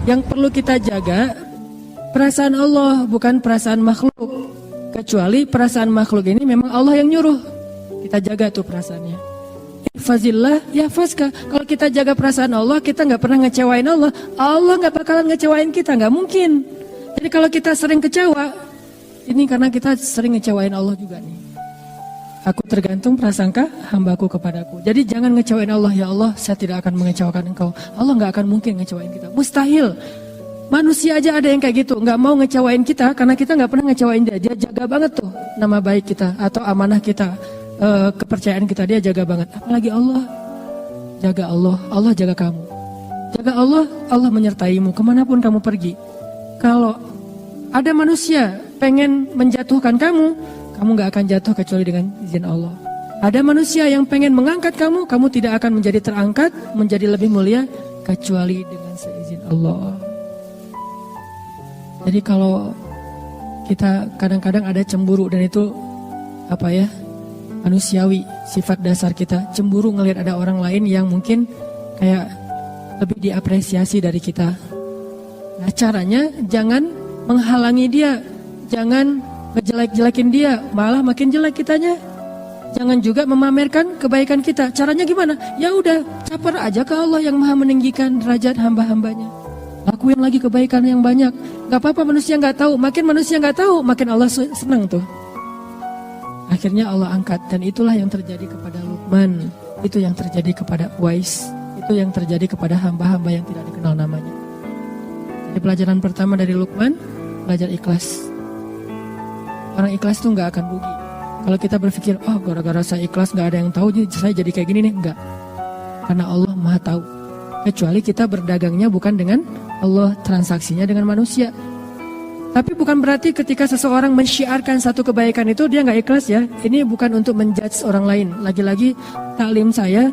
Yang perlu kita jaga perasaan Allah, bukan perasaan makhluk. Kecuali perasaan makhluk ini memang Allah yang nyuruh. Kita jaga tuh perasaannya. Fazillah ya faska. Kalau kita jaga perasaan Allah, kita nggak pernah ngecewain Allah. Allah nggak bakalan ngecewain kita, nggak mungkin. Jadi kalau kita sering kecewa, ini karena kita sering ngecewain Allah juga nih. Aku tergantung prasangka hambaku kepadaku. Jadi jangan ngecewain Allah. Ya Allah, saya tidak akan mengecewakan engkau. Allah nggak akan mungkin ngecewain kita. Mustahil. Manusia aja ada yang kayak gitu, nggak mau ngecewain kita karena kita nggak pernah ngecewain dia. Dia jaga banget tuh nama baik kita atau amanah kita, kepercayaan kita, dia jaga banget. Apalagi Allah, jaga Allah, Allah jaga kamu. Jaga Allah, Allah menyertaimu kemanapun kamu pergi. Kalau ada manusia pengen menjatuhkan kamu, kamu gak akan jatuh kecuali dengan izin Allah. Ada manusia yang pengen mengangkat kamu, kamu tidak akan menjadi terangkat, menjadi lebih mulia kecuali dengan seizin Allah. Jadi kalau kita kadang-kadang ada cemburu, dan itu manusiawi, sifat dasar kita. Cemburu ngelihat ada orang lain yang mungkin kayak lebih diapresiasi dari kita. Nah, caranya jangan menghalangi dia, jangan ngejelek-jelekin dia, malah makin jelek kitanya. Jangan juga memamerkan kebaikan kita. Caranya gimana? Ya udah, caper aja ke Allah yang maha meninggikan derajat hamba-hambanya. Lakuin lagi kebaikan yang banyak. Gak apa-apa manusia gak tahu. Makin manusia gak tahu, makin Allah senang tuh. Akhirnya Allah angkat. Dan itulah yang terjadi kepada Luqman. Itu yang terjadi kepada Uwais. Itu yang terjadi kepada hamba-hamba yang tidak dikenal namanya. Jadi pelajaran pertama dari Luqman, belajar ikhlas. Orang ikhlas tuh gak akan rugi. Kalau kita berpikir, oh gara-gara saya ikhlas gak ada yang tahu, saya jadi kayak gini nih. Enggak. Karena Allah maha tahu. Kecuali kita berdagangnya bukan dengan Allah, transaksinya dengan manusia. Tapi bukan berarti ketika seseorang mensyiarkan satu kebaikan itu dia gak ikhlas ya. Ini bukan untuk menjudge orang lain. Lagi-lagi taklim saya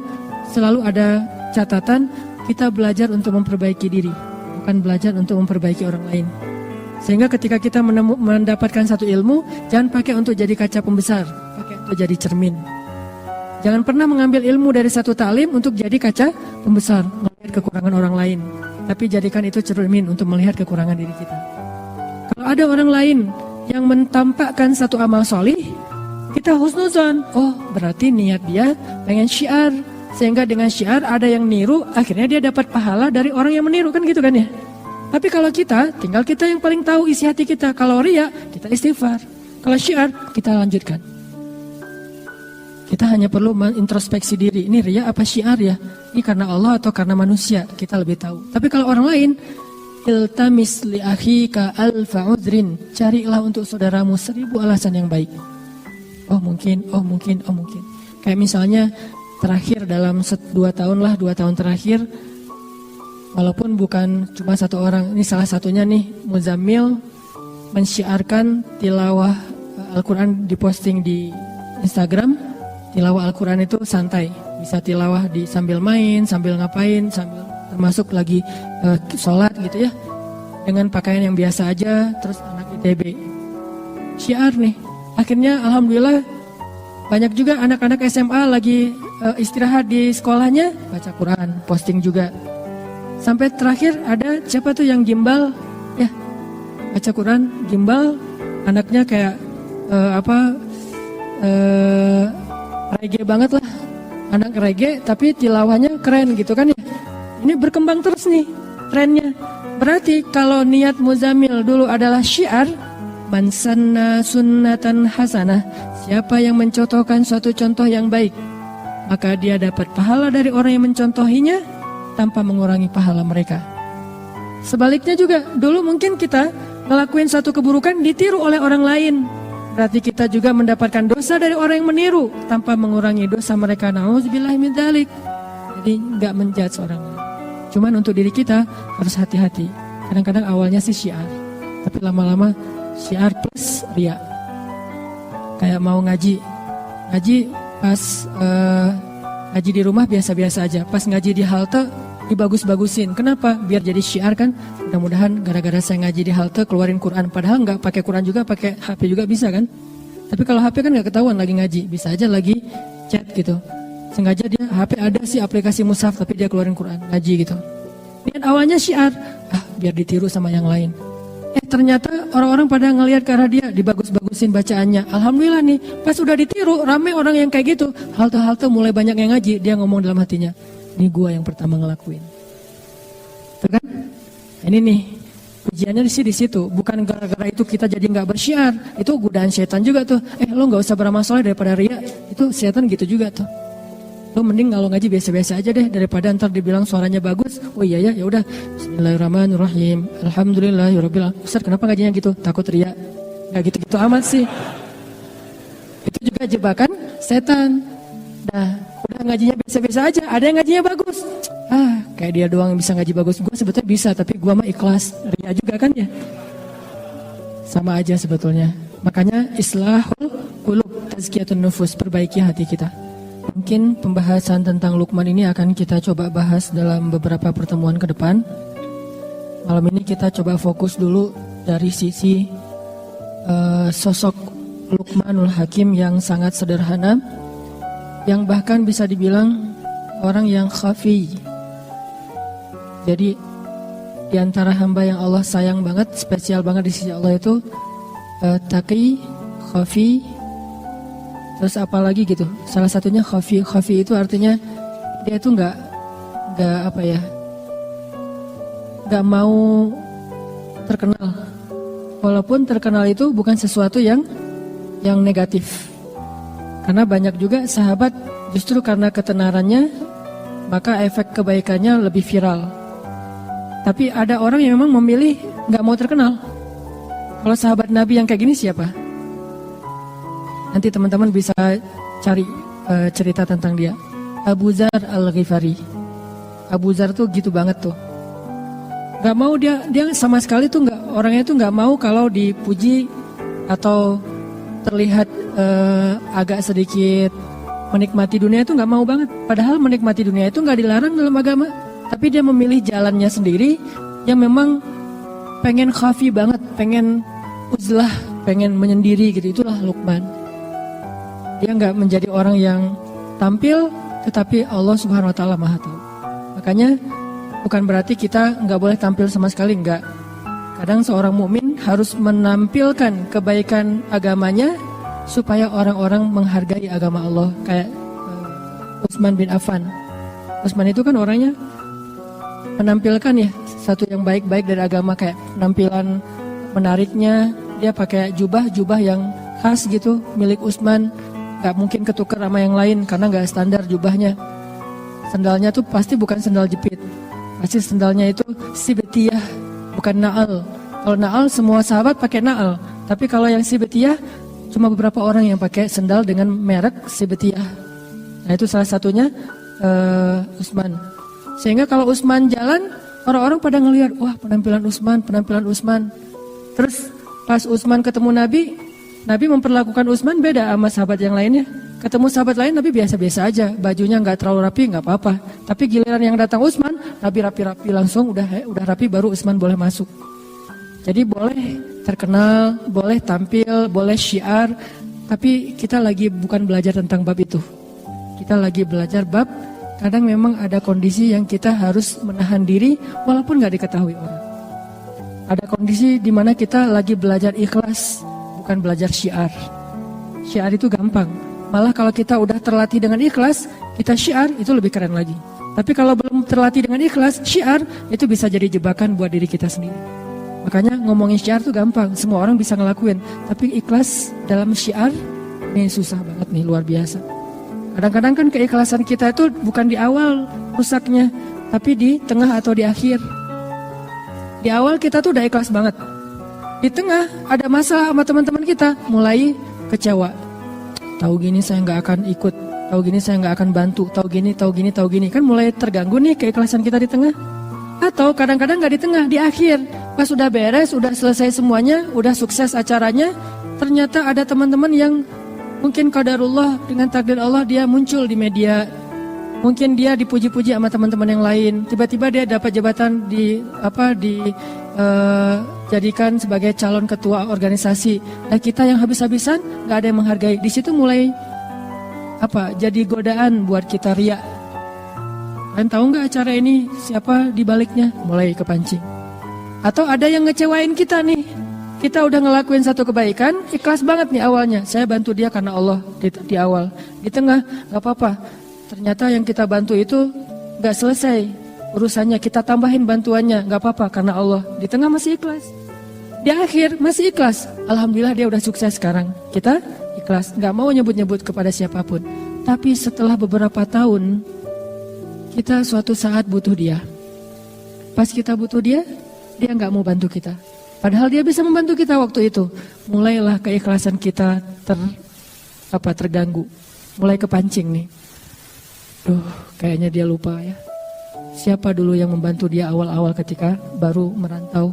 selalu ada catatan, kita belajar untuk memperbaiki diri, bukan belajar untuk memperbaiki orang lain. Sehingga ketika kita mendapatkan satu ilmu, jangan pakai untuk jadi kaca pembesar, pakai untuk jadi cermin. Jangan pernah mengambil ilmu dari satu taklim untuk jadi kaca pembesar, melihat kekurangan orang lain. Tapi jadikan itu cermin untuk melihat kekurangan diri kita. Kalau ada orang lain yang mentampakkan satu amal solih, kita husnuzon. Oh, berarti niat dia pengen syiar. Sehingga dengan syiar ada yang niru, akhirnya dia dapat pahala dari orang yang meniru, kan gitu kan ya. Tapi kalau kita, tinggal kita yang paling tahu isi hati kita. Kalau riya, kita istighfar. Kalau syiar, kita lanjutkan. Kita hanya perlu mengintrospeksi diri. Ini riya apa syiar ya? Ini karena Allah atau karena manusia? Kita lebih tahu. Tapi kalau orang lain, iltamis li akhika alfa udhrin. Carilah untuk saudaramu 1000 alasan yang baik. Oh mungkin. Kayak misalnya terakhir dalam 2 tahun terakhir, walaupun bukan cuma satu orang, ini salah satunya nih, Muzammil mensyiarkan tilawah Al-Quran, diposting di Instagram. Tilawah Al-Quran itu santai, bisa tilawah sambil main, sambil ngapain, sambil termasuk lagi sholat gitu ya, dengan pakaian yang biasa aja. Terus anak ITB syiar nih, akhirnya alhamdulillah banyak juga anak-anak SMA lagi istirahat di sekolahnya, baca Quran, posting juga. Sampai terakhir ada siapa tuh yang gimbal ya, baca Quran gimbal, anaknya kayak reggae banget lah, anak reggae tapi tilawahnya keren gitu kan ya. Ini berkembang terus nih trennya. Berarti kalau niat Muzammil dulu adalah syiar, man sanna sunnatan hasanah, siapa yang mencontohkan suatu contoh yang baik, maka dia dapat pahala dari orang yang mencontohinya tanpa mengurangi pahala mereka. Sebaliknya juga, dulu mungkin kita ngelakuin satu keburukan ditiru oleh orang lain, berarti kita juga mendapatkan dosa dari orang yang meniru tanpa mengurangi dosa mereka. Nauzubillahi min dzalik. Jadi nggak menjudge orang lain. Cuman untuk diri kita harus hati-hati. Kadang-kadang awalnya sih syiar, tapi lama-lama syiar plus riya. Kayak mau ngaji pas ngaji di rumah biasa-biasa aja, pas ngaji di halte dibagus-bagusin. Kenapa? Biar jadi syiar kan. Mudah-mudahan gara-gara saya ngaji di halte keluarin Quran, padahal nggak pakai Quran juga, pakai HP juga bisa kan. Tapi kalau HP kan nggak ketahuan lagi ngaji, bisa aja lagi chat gitu. Sengaja dia HP ada sih aplikasi mushaf, tapi dia keluarin Quran ngaji gitu. Niat awalnya syiar, biar ditiru sama yang lain. Ternyata orang-orang pada ngelihat ke arah dia, dibagus-bagusin bacaannya. Alhamdulillah nih, pas udah ditiru, rame orang yang kayak gitu. Halte-halte mulai banyak yang ngaji, dia ngomong dalam hatinya, ini gua yang pertama ngelakuin. Tuh kan? Ini nih, ujiannya di situ. Bukan gara-gara itu kita jadi nggak bersyiar. Itu godaan setan juga tuh. Lo nggak usah beramal soleh daripada ria. Itu setan gitu juga tuh. Lo mending kalau ngaji biasa-biasa aja deh daripada ntar dibilang suaranya bagus. Oh iya ya udah. Bismillahirrahmanirrahim. Alhamdulillahirabbil alamin. Ustaz, kenapa ngajinya gitu? Takut ria. Nggak gitu-gitu amat sih. Itu juga jebakan setan. Nah, udah ngajinya biasa-biasa aja. Ada yang ngajinya bagus. Kayak dia doang yang bisa ngaji bagus. Gue sebetulnya bisa, tapi gue mah ikhlas. Ria juga kan ya. Sama aja sebetulnya. Makanya islahul qulub, tazkiyatun nufus, perbaiki hati kita. Mungkin pembahasan tentang Luqman ini akan kita coba bahas dalam beberapa pertemuan ke depan. Malam ini kita coba fokus dulu dari sisi sosok Luqmanul Hakim yang sangat sederhana, yang bahkan bisa dibilang orang yang khafi. Jadi di antara hamba yang Allah sayang banget, spesial banget di sisi Allah itu taqi, khafi, terus apa lagi gitu. Salah satunya khafi. Khafi itu artinya dia itu nggak mau terkenal. Walaupun terkenal itu bukan sesuatu yang negatif. Karena banyak juga sahabat justru karena ketenarannya maka efek kebaikannya lebih viral. Tapi ada orang yang memang memilih nggak mau terkenal. Kalau sahabat Nabi yang kayak gini siapa? Nanti teman-teman bisa cari cerita tentang dia. Abu Dzar Al-Ghifari. Abu Dzar tuh gitu banget tuh. Gak mau dia sama sekali tuh orangnya tuh nggak mau kalau dipuji atau terlihat agak sedikit menikmati dunia itu nggak mau banget. Padahal menikmati dunia itu nggak dilarang dalam agama. Tapi dia memilih jalannya sendiri yang memang pengen khafi banget, pengen uzlah, pengen menyendiri gitu. Itulah Luqman. Dia nggak menjadi orang yang tampil, tetapi Allah Subhanahu Wa Taala Maha Tahu. Makanya bukan berarti kita nggak boleh tampil sama sekali, nggak. Kadang seorang mukmin harus menampilkan kebaikan agamanya supaya orang-orang menghargai agama Allah. Kayak Utsman bin Affan. Utsman itu kan orangnya menampilkan ya satu yang baik-baik dari agama, kayak penampilan menariknya. Dia pakai jubah yang khas gitu milik Utsman. Gak mungkin ketukar sama yang lain karena gak standar jubahnya. Sendalnya tuh pasti bukan sendal jepit, pasti sendalnya itu sibetiyah, bukan na'al. Kalau na'al semua sahabat pakai na'al, tapi kalau yang sibetiyah cuma beberapa orang yang pakai sendal dengan merek sibetiyah. Nah itu salah satunya Utsman. Sehingga kalau Utsman jalan, orang-orang pada ngelihat, wah penampilan Utsman. Terus pas Utsman ketemu Nabi memperlakukan Utsman beda sama sahabat yang lainnya. Ketemu sahabat lain Nabi biasa-biasa aja, bajunya nggak terlalu rapi, nggak apa-apa. Tapi giliran yang datang Utsman, Nabi rapi-rapi langsung, udah rapi baru Utsman boleh masuk. Jadi boleh terkenal, boleh tampil, boleh syiar, tapi kita lagi bukan belajar tentang bab itu. Kita lagi belajar bab kadang memang ada kondisi yang kita harus menahan diri walaupun nggak diketahui orang. Ada kondisi di mana kita lagi belajar ikhlas, bukan belajar syiar. Syiar itu gampang. Malah kalau kita udah terlatih dengan ikhlas, kita syiar itu lebih keren lagi. Tapi kalau belum terlatih dengan ikhlas, syiar itu bisa jadi jebakan buat diri kita sendiri. Makanya ngomongin syiar itu gampang, semua orang bisa ngelakuin. Tapi ikhlas dalam syiar ini susah banget nih, luar biasa. Kadang-kadang kan keikhlasan kita itu bukan di awal rusaknya, tapi di tengah atau di akhir. Di awal kita tuh udah ikhlas banget. Di tengah ada masalah sama teman-teman kita, mulai kecewa. Tahu gini saya nggak akan ikut, tahu gini saya nggak akan bantu, tahu gini, kan mulai terganggu nih keikhlasan kita di tengah. Atau kadang-kadang nggak di tengah, di akhir. Pas udah beres, udah selesai semuanya, udah sukses acaranya, ternyata ada teman-teman yang mungkin qadarullah dengan takdir Allah dia muncul di media. Mungkin dia dipuji-puji sama teman-teman yang lain. Tiba-tiba dia dapat jabatan jadikan sebagai calon ketua organisasi. Nah kita yang habis-habisan nggak ada yang menghargai. Di situ mulai jadi godaan buat kita riya. Kalian tahu nggak acara ini siapa di baliknya? Mulai kepancing. Atau ada yang ngecewain kita nih. Kita udah ngelakuin satu kebaikan, ikhlas banget nih awalnya. Saya bantu dia karena Allah di awal. Di tengah, gak apa-apa. Ternyata yang kita bantu itu gak selesai urusannya. Kita tambahin bantuannya, gak apa-apa karena Allah. Di tengah masih ikhlas. Di akhir masih ikhlas. Alhamdulillah dia udah sukses sekarang. Kita ikhlas, gak mau nyebut-nyebut kepada siapapun. Tapi setelah beberapa tahun, kita suatu saat butuh dia. Pas kita butuh dia gak mau bantu kita. Padahal dia bisa membantu kita waktu itu. Mulailah keikhlasan kita terganggu. Mulai kepancing nih. Kayaknya dia lupa ya. Siapa dulu yang membantu dia awal-awal ketika baru merantau,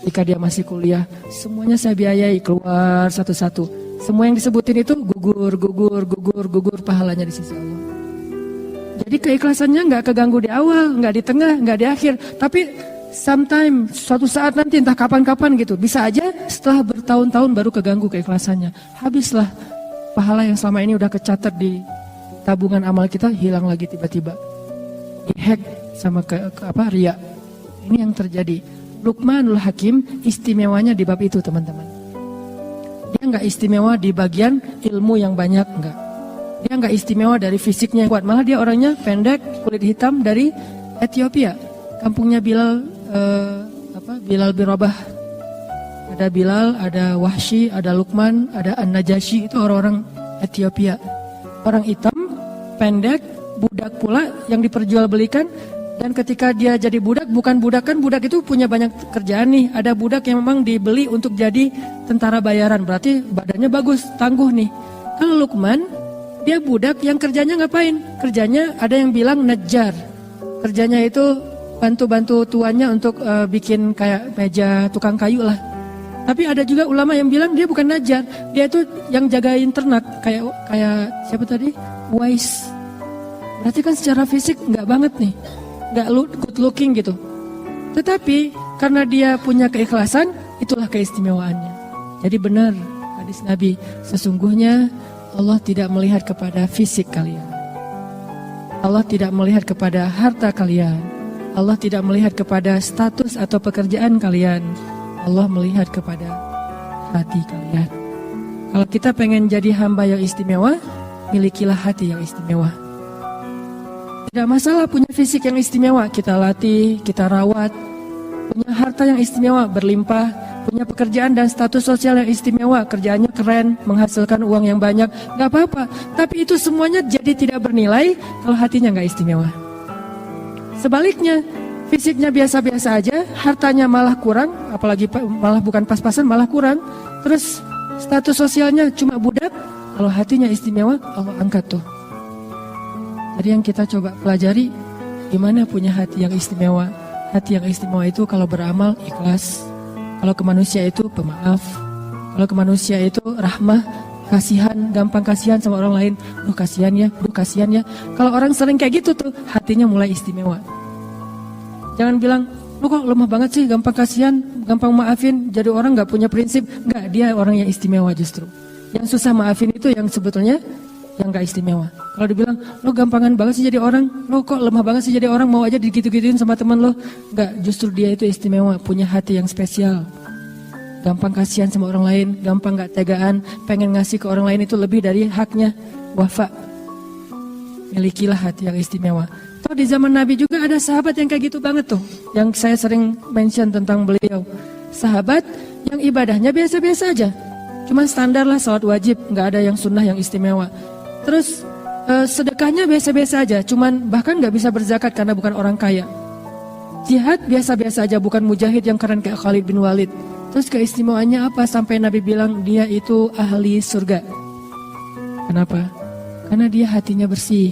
ketika dia masih kuliah. Semuanya saya biayai, keluar satu-satu. Semua yang disebutin itu gugur pahalanya di sisi Allah. Jadi keikhlasannya nggak keganggu di awal, nggak di tengah, nggak di akhir. Tapi sometime, suatu saat nanti entah kapan-kapan gitu. Bisa aja setelah bertahun-tahun baru keganggu keikhlasannya. Habislah pahala yang selama ini udah kecatat di tabungan amal kita, hilang lagi tiba-tiba. Dihack sama riya. Ini yang terjadi. Luqmanul Hakim istimewanya di bab itu teman-teman. Dia nggak istimewa di bagian ilmu yang banyak, enggak. Dia nggak istimewa dari fisiknya yang kuat. Malah dia orangnya pendek, kulit hitam dari Ethiopia. Kampungnya Bilal bin Rabah. Ada Bilal, ada Wahsy, ada Luqman, ada An-Najasyi. Itu orang-orang Ethiopia. Orang hitam, pendek, budak pula yang diperjualbelikan. Dan ketika dia jadi budak, bukan budak kan, budak itu punya banyak kerjaan nih. Ada budak yang memang dibeli untuk jadi tentara bayaran. Berarti badannya bagus, tangguh nih. Kalau Luqman, dia budak yang kerjanya ngapain? Kerjanya ada yang bilang najjar. Kerjanya itu bantu-bantu tuannya untuk bikin kayak meja tukang kayu lah. Tapi ada juga ulama yang bilang dia bukan najjar, dia itu yang jagain ternak kayak siapa tadi? Wais. Berarti kan secara fisik nggak banget nih, nggak good looking gitu. Tetapi karena dia punya keikhlasan, itulah keistimewaannya. Jadi benar hadis Nabi, sesungguhnya Allah tidak melihat kepada fisik kalian. Allah tidak melihat kepada harta kalian. Allah tidak melihat kepada status atau pekerjaan kalian. Allah melihat kepada hati kalian. Kalau kita pengen jadi hamba yang istimewa, milikilah hati yang istimewa. Tidak masalah punya fisik yang istimewa, kita latih, kita rawat. Punya harta yang istimewa, berlimpah. Punya pekerjaan dan status sosial yang istimewa, kerjaannya keren, menghasilkan uang yang banyak, gak apa-apa. Tapi itu semuanya jadi tidak bernilai kalau hatinya gak istimewa. Sebaliknya, fisiknya biasa-biasa aja, hartanya malah kurang, apalagi malah bukan pas-pasan, malah kurang. Terus status sosialnya cuma budak, kalau hatinya istimewa, Allah angkat tuh. Jadi yang kita coba pelajari, gimana punya hati yang istimewa. Hati yang istimewa itu kalau beramal ikhlas, kalau ke manusia itu pemaaf, kalau ke manusia itu rahmah, kasihan, gampang kasihan sama orang lain. Kasihan ya. Kalau orang sering kayak gitu tuh, hatinya mulai istimewa. Jangan bilang, lu kok lemah banget sih, gampang kasihan, gampang maafin, jadi orang gak punya prinsip. Enggak, dia orang yang istimewa justru. Yang susah maafin itu yang sebetulnya yang gak istimewa. Kalau dibilang, lo gampangan banget sih jadi orang, lo kok lemah banget sih jadi orang, mau aja digitu-gituin sama teman lo. Enggak, justru dia itu istimewa, punya hati yang spesial. Gampang kasihan sama orang lain, gampang gak tegaan, pengen ngasih ke orang lain itu lebih dari haknya. Wafa. Milikilah hati yang istimewa. Toh di zaman Nabi juga ada sahabat yang kayak gitu banget tuh. Yang saya sering mention tentang beliau. Sahabat yang ibadahnya biasa-biasa aja. Cuma standar lah salat wajib, gak ada yang sunnah yang istimewa. Terus sedekahnya biasa-biasa aja. Cuman bahkan gak bisa berzakat karena bukan orang kaya. Jihad biasa-biasa aja, bukan mujahid yang keren kayak Khalid bin Walid. Terus keistimewaannya apa? Sampai Nabi bilang dia itu ahli surga. Kenapa? Karena dia hatinya bersih.